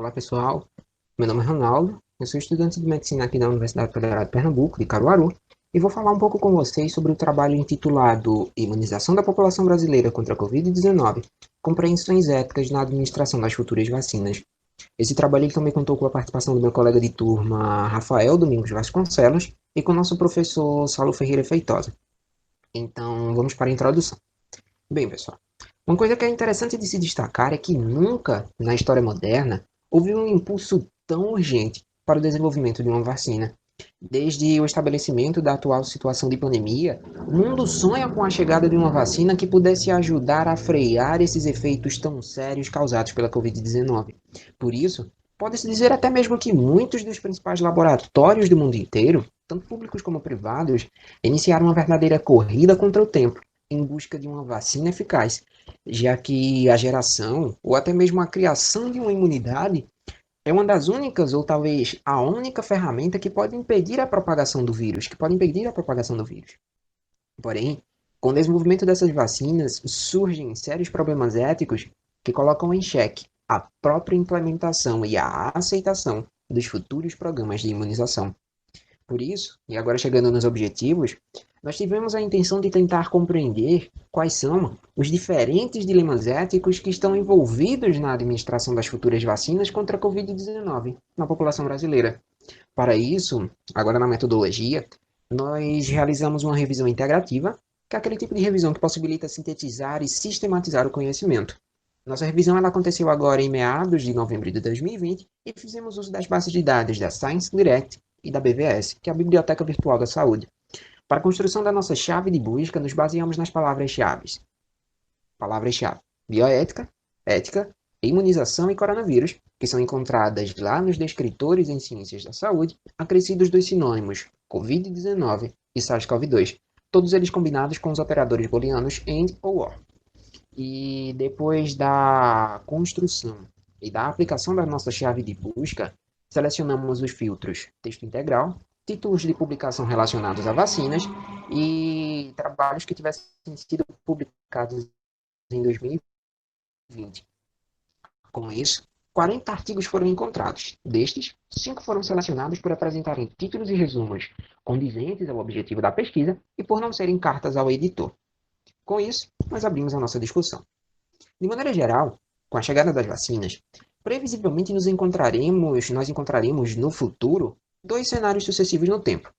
Olá pessoal, meu nome é Ronaldo, eu sou estudante de medicina aqui da Universidade Federal de Pernambuco, de Caruaru, e vou falar um pouco com vocês sobre o trabalho intitulado Imunização da População Brasileira contra a Covid-19, Compreensões Éticas na Administração das Futuras Vacinas. Esse trabalho ele também contou com a participação do meu colega de turma Rafael Domingos Vasconcelos e com o nosso professor Saulo Ferreira Feitosa. Então, vamos para a introdução. Bem, pessoal, uma coisa que é interessante de se destacar é que nunca, na história moderna, houve um impulso tão urgente para o desenvolvimento de uma vacina. Desde o estabelecimento da atual situação de pandemia, o mundo sonha com a chegada de uma vacina que pudesse ajudar a frear esses efeitos tão sérios causados pela Covid-19. Por isso, pode-se dizer até mesmo que muitos dos principais laboratórios do mundo inteiro, tanto públicos como privados, iniciaram uma verdadeira corrida contra o tempo em busca de uma vacina eficaz, já que a geração ou até mesmo a criação de uma imunidade é uma das únicas ou talvez a única ferramenta que pode impedir a propagação do vírus, que pode impedir a propagação do vírus. Porém, com o desenvolvimento dessas vacinas, surgem sérios problemas éticos que colocam em xeque a própria implementação e a aceitação dos futuros programas de imunização. Por isso, e agora chegando nos objetivos, nós tivemos a intenção de tentar compreender quais são os diferentes dilemas éticos que estão envolvidos na administração das futuras vacinas contra a Covid-19 na população brasileira. Para isso, agora na metodologia, nós realizamos uma revisão integrativa, que é aquele tipo de revisão que possibilita sintetizar e sistematizar o conhecimento. Nossa revisão ela aconteceu agora em meados de novembro de 2020 e fizemos uso das bases de dados da Science Direct e da BVS, que é a Biblioteca Virtual da Saúde. Para a construção da nossa chave de busca, nos baseamos nas palavras-chave. Palavras-chave: bioética, ética, imunização e coronavírus, que são encontradas lá nos descritores em ciências da saúde, acrescidos dos sinônimos Covid-19 e SARS-CoV-2, todos eles combinados com os operadores booleanos AND ou OR. E depois da construção e da aplicação da nossa chave de busca, selecionamos os filtros texto integral, títulos de publicação relacionados a vacinas e trabalhos que tivessem sido publicados em 2020. Com isso, 40 artigos foram encontrados. Destes, 5 foram selecionados por apresentarem títulos e resumos condizentes ao objetivo da pesquisa e por não serem cartas ao editor. Com isso, nós abrimos a nossa discussão. De maneira geral, com a chegada das vacinas, previsivelmente nós encontraremos no futuro 2 cenários sucessivos no tempo.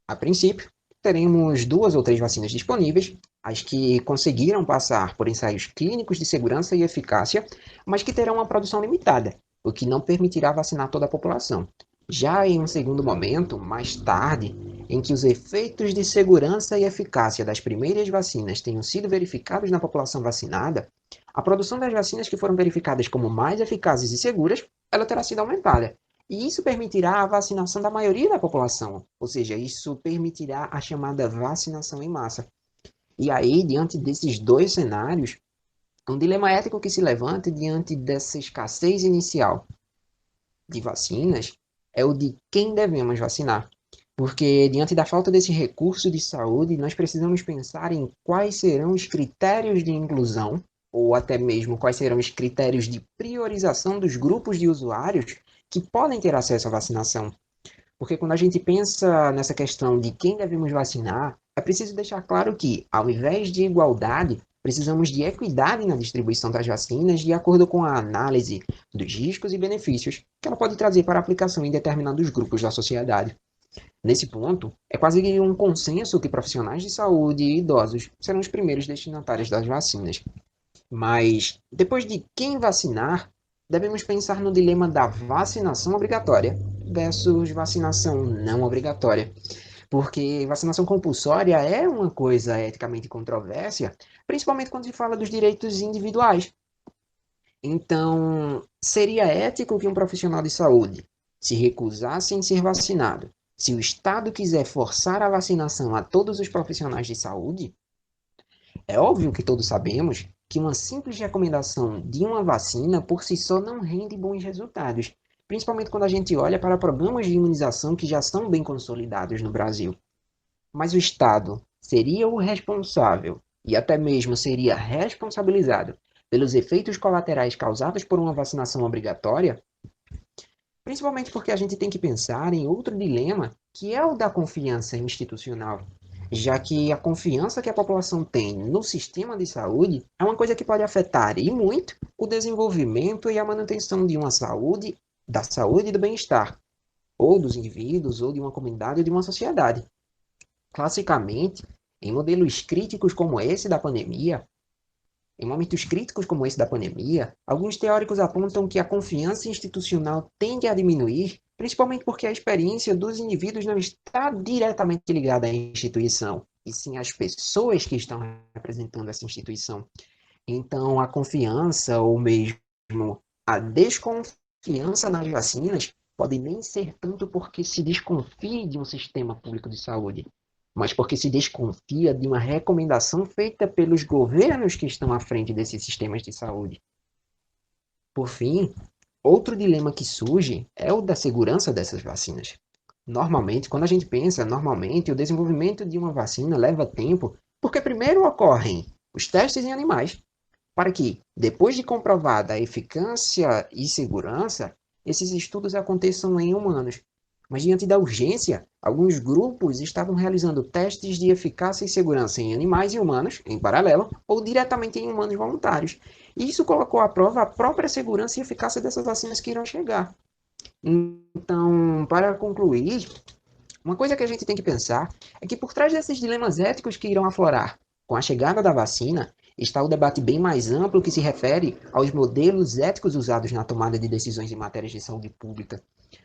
A princípio, teremos 2 ou 3 vacinas disponíveis, as que conseguiram passar por ensaios clínicos de segurança e eficácia, mas que terão uma produção limitada, o que não permitirá vacinar toda a população. Já em um segundo momento, mais tarde, em que os efeitos de segurança e eficácia das primeiras vacinas tenham sido verificados na população vacinada, a produção das vacinas que foram verificadas como mais eficazes e seguras, ela terá sido aumentada. E isso permitirá a vacinação da maioria da população, ou seja, isso permitirá a chamada vacinação em massa. E aí, diante desses 2 cenários, um dilema ético que se levanta diante dessa escassez inicial de vacinas é o de quem devemos vacinar. Porque, diante da falta desse recurso de saúde, nós precisamos pensar em quais serão os critérios de inclusão, ou até mesmo quais serão os critérios de priorização dos grupos de usuários que podem ter acesso à vacinação. Porque quando a gente pensa nessa questão de quem devemos vacinar, é preciso deixar claro que, ao invés de igualdade, precisamos de equidade na distribuição das vacinas de acordo com a análise dos riscos e benefícios que ela pode trazer para a aplicação em determinados grupos da sociedade. Nesse ponto, é quase que um consenso que profissionais de saúde e idosos serão os primeiros destinatários das vacinas. Mas, depois de quem vacinar, devemos pensar no dilema da vacinação obrigatória versus vacinação não obrigatória. Porque vacinação compulsória é uma coisa eticamente controversa, principalmente quando se fala dos direitos individuais. Então, seria ético que um profissional de saúde se recusasse em ser vacinado se o Estado quiser forçar a vacinação a todos os profissionais de saúde? É óbvio que todos sabemos que uma simples recomendação de uma vacina por si só não rende bons resultados, principalmente quando a gente olha para programas de imunização que já são bem consolidados no Brasil. Mas o Estado seria o responsável e até mesmo seria responsabilizado pelos efeitos colaterais causados por uma vacinação obrigatória, principalmente porque a gente tem que pensar em outro dilema, que é o da confiança institucional, já que a confiança que a população tem no sistema de saúde é uma coisa que pode afetar e muito o desenvolvimento e a manutenção de uma saúde, da saúde e do bem-estar, ou dos indivíduos, ou de uma comunidade, ou de uma sociedade. Classicamente, em modelos críticos como esse da pandemia, em momentos críticos como esse da pandemia, alguns teóricos apontam que a confiança institucional tende a diminuir, principalmente porque a experiência dos indivíduos não está diretamente ligada à instituição, e sim às pessoas que estão representando essa instituição. Então, a confiança, ou mesmo a desconfiança nas vacinas, pode nem ser tanto porque se desconfie de um sistema público de saúde, mas porque se desconfia de uma recomendação feita pelos governos que estão à frente desses sistemas de saúde. Por fim, outro dilema que surge é o da segurança dessas vacinas. Normalmente, quando a gente pensa, normalmente o desenvolvimento de uma vacina leva tempo, porque primeiro ocorrem os testes em animais, para que, depois de comprovada a eficácia e segurança, esses estudos aconteçam em humanos. Mas, diante da urgência, alguns grupos estavam realizando testes de eficácia e segurança em animais e humanos, em paralelo, ou diretamente em humanos voluntários. E isso colocou à prova a própria segurança e eficácia dessas vacinas que irão chegar. Então, para concluir, uma coisa que a gente tem que pensar é que por trás desses dilemas éticos que irão aflorar com a chegada da vacina, está o debate bem mais amplo que se refere aos modelos éticos usados na tomada de decisões em matérias de saúde pública.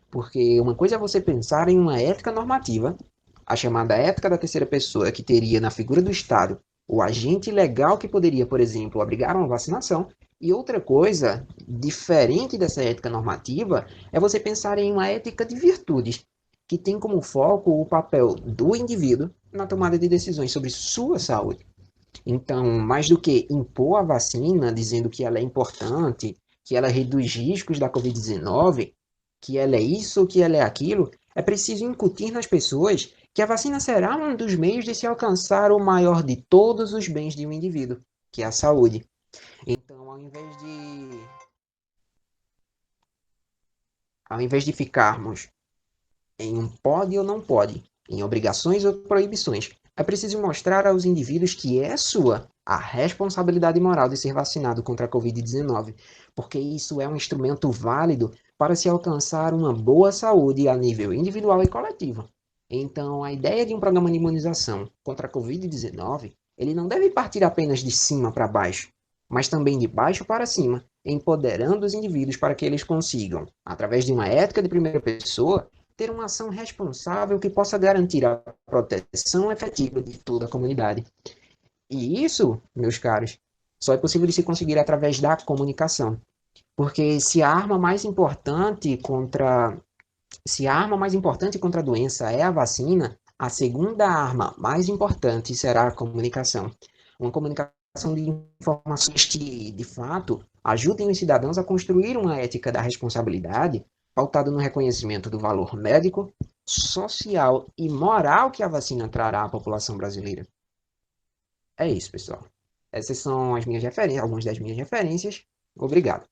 Porque uma coisa é você pensar em uma ética normativa, a chamada ética da terceira pessoa, que teria na figura do Estado o agente legal que poderia, por exemplo, obrigar uma vacinação, e outra coisa, diferente dessa ética normativa, é você pensar em uma ética de virtudes, que tem como foco o papel do indivíduo na tomada de decisões sobre sua saúde. Então, mais do que impor a vacina, dizendo que ela é importante, que ela reduz riscos da Covid-19, que ela é isso, que ela é aquilo, é preciso incutir nas pessoas que a vacina será um dos meios de se alcançar o maior de todos os bens de um indivíduo, que é a saúde. Então, ao invés de ficarmos em um pode ou não pode, em obrigações ou proibições, é preciso mostrar aos indivíduos que é sua a responsabilidade moral de ser vacinado contra a Covid-19, porque isso é um instrumento válido para se alcançar uma boa saúde a nível individual e coletivo. Então, a ideia de um programa de imunização contra a Covid-19, ele não deve partir apenas de cima para baixo, mas também de baixo para cima, empoderando os indivíduos para que eles consigam, através de uma ética de primeira pessoa, ter uma ação responsável que possa garantir a proteção efetiva de toda a comunidade. E isso, meus caros, só é possível de se conseguir através da comunicação. Porque se a arma mais importante contra a doença é a vacina, a segunda arma mais importante será a comunicação. Uma comunicação de informações que, de fato, ajudem os cidadãos a construir uma ética da responsabilidade pautada no reconhecimento do valor médico, social e moral que a vacina trará à população brasileira. É isso, pessoal. Essas são as minhas referências, algumas das minhas referências. Obrigado.